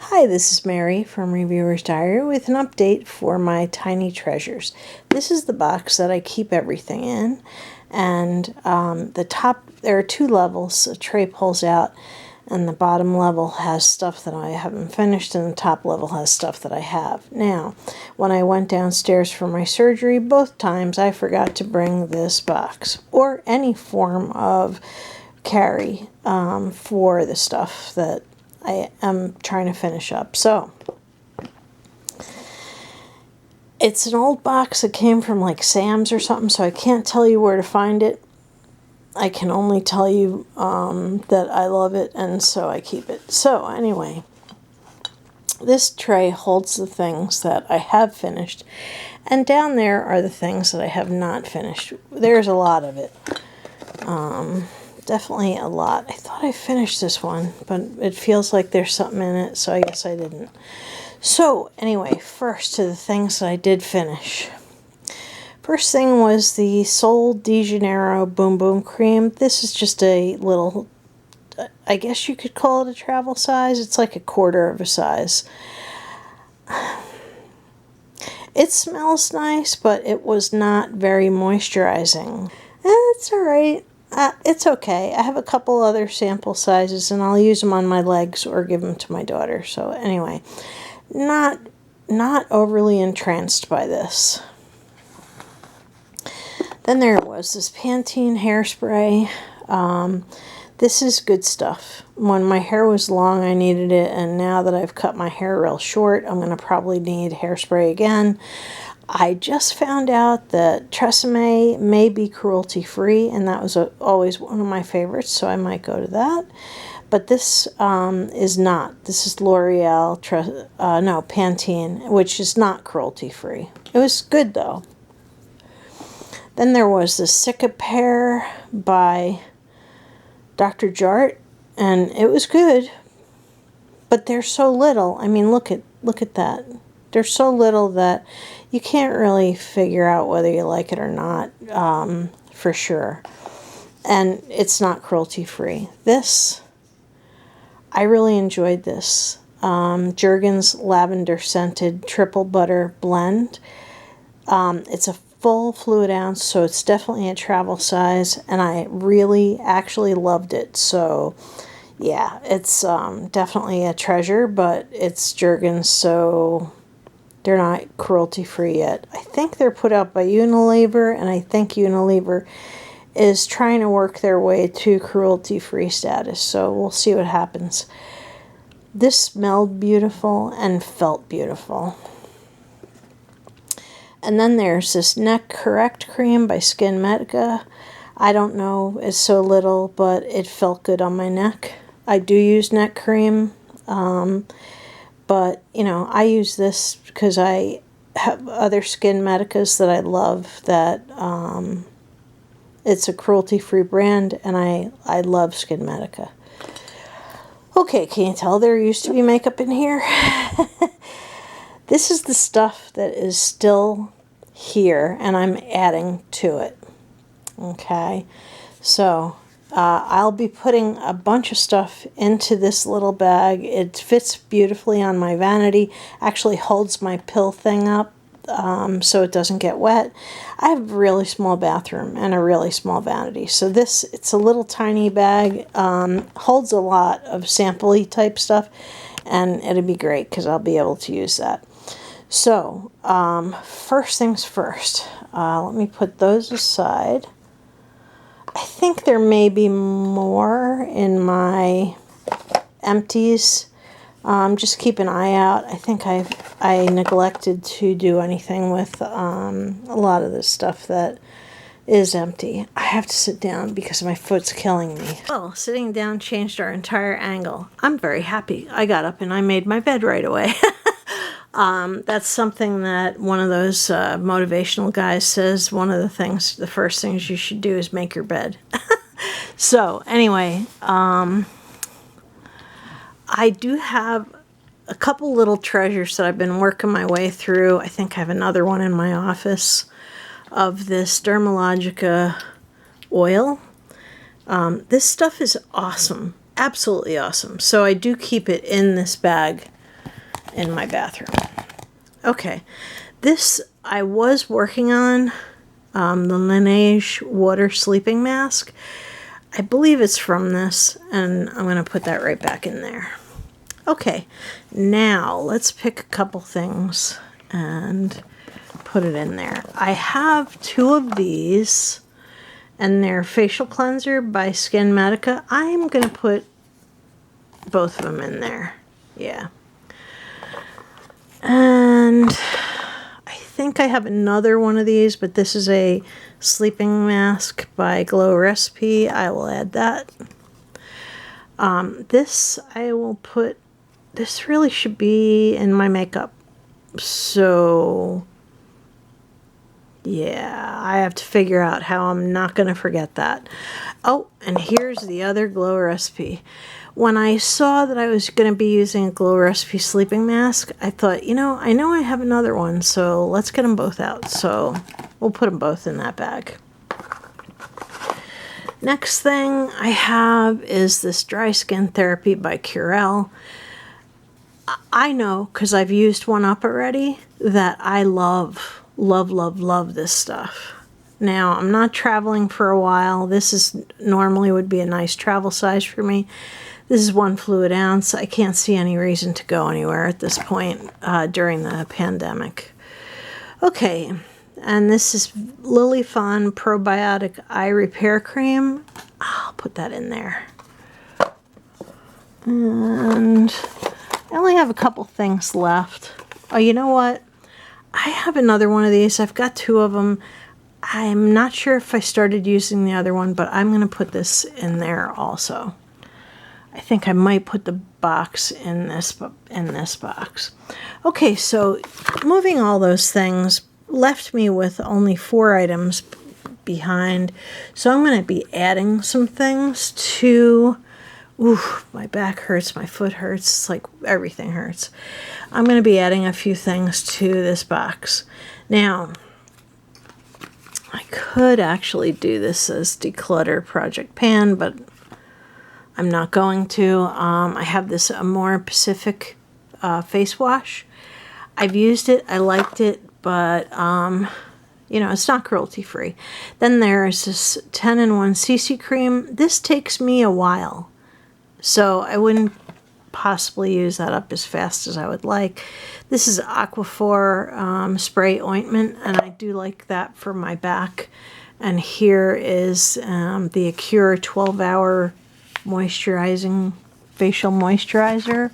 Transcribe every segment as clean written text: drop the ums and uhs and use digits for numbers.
Hi, this is Mary from Reviewer's Diary with an update for my tiny treasures. This is the box that I keep everything in, and the top, there are two levels. A tray pulls out, and the bottom level has stuff that I haven't finished, and the top level has stuff that I have. Now, when I went downstairs for my surgery, both times I forgot to bring this box, or any form of carry for the stuff that I am trying to finish up. So, it's an old box that came from like Sam's or something, so I can't tell you where to find it. I can only tell you that I love it, and so I keep it. So, anyway, this tray holds the things that I have finished, and down there are the things that I have not finished. There's a lot of it. Definitely a lot. I thought I finished this one, but it feels like there's something in it, so I guess I didn't. So, anyway, first to the things that I did finish. First thing was the Sol de Janeiro Boom Boom Cream. This is just a little, I guess you could call it a travel size. It's like a quarter of a size. It smells nice, but it was not very moisturizing. It's alright. It's okay. I have a couple other sample sizes, and I'll use them on my legs or give them to my daughter. So anyway, not overly entranced by this. Then there was this Pantene Hairspray. This is good stuff. When my hair was long, I needed it, and now that I've cut my hair real short, I'm going to probably need hairspray again. I just found out that Tresemme may be cruelty-free, and that was always one of my favorites, so I might go to that. But this is not. This is L'Oreal, Pantene, which is not cruelty-free. It was good, though. Then there was the Cicapair by Dr. Jart, and it was good. But they're so little. I mean, look at that. They're so little that you can't really figure out whether you like it or not, for sure. And it's not cruelty-free. This, I really enjoyed this. Jurgen's Lavender Scented Triple Butter Blend. It's a full fluid ounce, so it's definitely a travel size, and I really actually loved it. So, yeah, it's definitely a treasure, but it's Jurgen's, so they're not cruelty-free yet. I think they're put out by Unilever, and I think Unilever is trying to work their way to cruelty-free status, so we'll see what happens. This smelled beautiful and felt beautiful. And then there's this Neck Correct Cream by Skin Medica. I don't know, it's so little, but it felt good on my neck. I do use neck cream, but, you know, I use this because I have other Skin Medicas that I love that it's a cruelty-free brand, and I love Skin Medica. Okay, can you tell there used to be makeup in here? This is the stuff that is still here, and I'm adding to it. Okay, so I'll be putting a bunch of stuff into this little bag. It fits beautifully on my vanity. Actually holds my pill thing up so it doesn't get wet. I have a really small bathroom and a really small vanity, so it's a little tiny bag. Holds a lot of sample-y type stuff, and it'll be great because I'll be able to use that. So, first things first, let me put those aside. I think there may be more in my empties. Just keep an eye out. I think I neglected to do anything with a lot of this stuff that is empty. I have to sit down because my foot's killing me. Well, sitting down changed our entire angle. I'm very happy. I got up and I made my bed right away. That's something that one of those motivational guys says. One of the first things you should do is make your bed. So, anyway, I do have a couple little treasures that I've been working my way through. I think I have another one in my office of this Dermalogica oil. This stuff is awesome. Absolutely awesome. So I do keep it in this bag in my bathroom. Okay, this I was working on, the Laneige water sleeping mask. I believe it's from this, and I'm going to put that right back in there. Okay, now let's pick a couple things and put it in there. I have 2 of these, and they're facial cleanser by Skin Medica. I'm going to put both of them in there. Yeah. And I think I have another one of these, but this is a sleeping mask by Glow Recipe. I will add that. This I will put, this really should be in my makeup. So yeah, I have to figure out how I'm not going to forget that. Oh, and here's the other Glow Recipe. When I saw that I was going to be using a Glow Recipe sleeping mask, I thought, you know I have another one, so let's get them both out. So we'll put them both in that bag. Next thing I have is this Dry Skin Therapy by Curel. I know, because I've used one up already, that I love this stuff. Now, I'm not traveling for a while. This is normally would be a nice travel size for me. This is 1 fluid ounce. I can't see any reason to go anywhere at this point during the pandemic. Okay, and this is Lily Fawn Probiotic Eye Repair Cream. I'll put that in there. And I only have a couple things left. Oh, you know what? I have another one of these. I've got 2 of them. I'm not sure if I started using the other one, but I'm going to put this in there also. I think I might put the box in this box. Okay, so moving all those things left me with only 4 items behind. So I'm going to be adding some things to... Ooh, my back hurts, my foot hurts, it's like everything hurts. I'm going to be adding a few things to this box. Now, I could actually do this as Declutter Project Pan, but I'm not going to. I have this Amore Pacific face wash. I've used it, I liked it, but you know, it's not cruelty free. Then there's this 10-in-1 CC cream. This takes me a while, so I wouldn't possibly use that up as fast as I would like. This is Aquaphor spray ointment, and I do like that for my back. And here is the Acure 12-hour moisturizing facial moisturizer.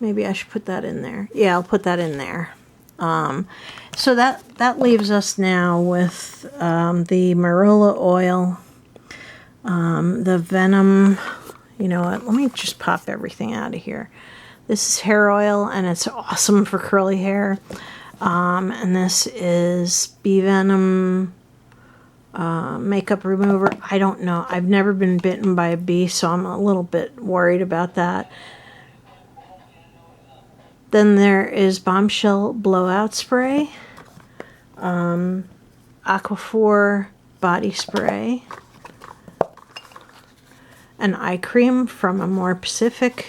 Maybe I should put that in there. Yeah, I'll put that in there. So that leaves us now with the marula oil, the Venom. You know what? Let me just pop everything out of here. This is hair oil, and it's awesome for curly hair. And this is Bee Venom makeup remover. I don't know. I've never been bitten by a bee, so I'm a little bit worried about that. Then there is Bombshell Blowout Spray, Aquaphor Body Spray, an eye cream from Amore Pacific,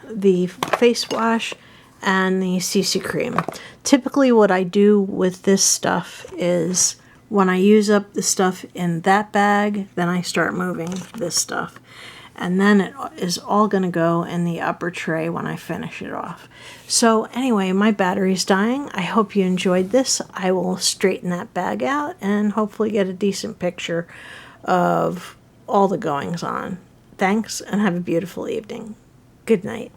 the face wash, and the CC cream. Typically what I do with this stuff is when I use up the stuff in that bag, then I start moving this stuff. And then it is all going to go in the upper tray when I finish it off. So anyway, my battery's dying. I hope you enjoyed this. I will straighten that bag out and hopefully get a decent picture of all the goings on. Thanks, and have a beautiful evening. Good night.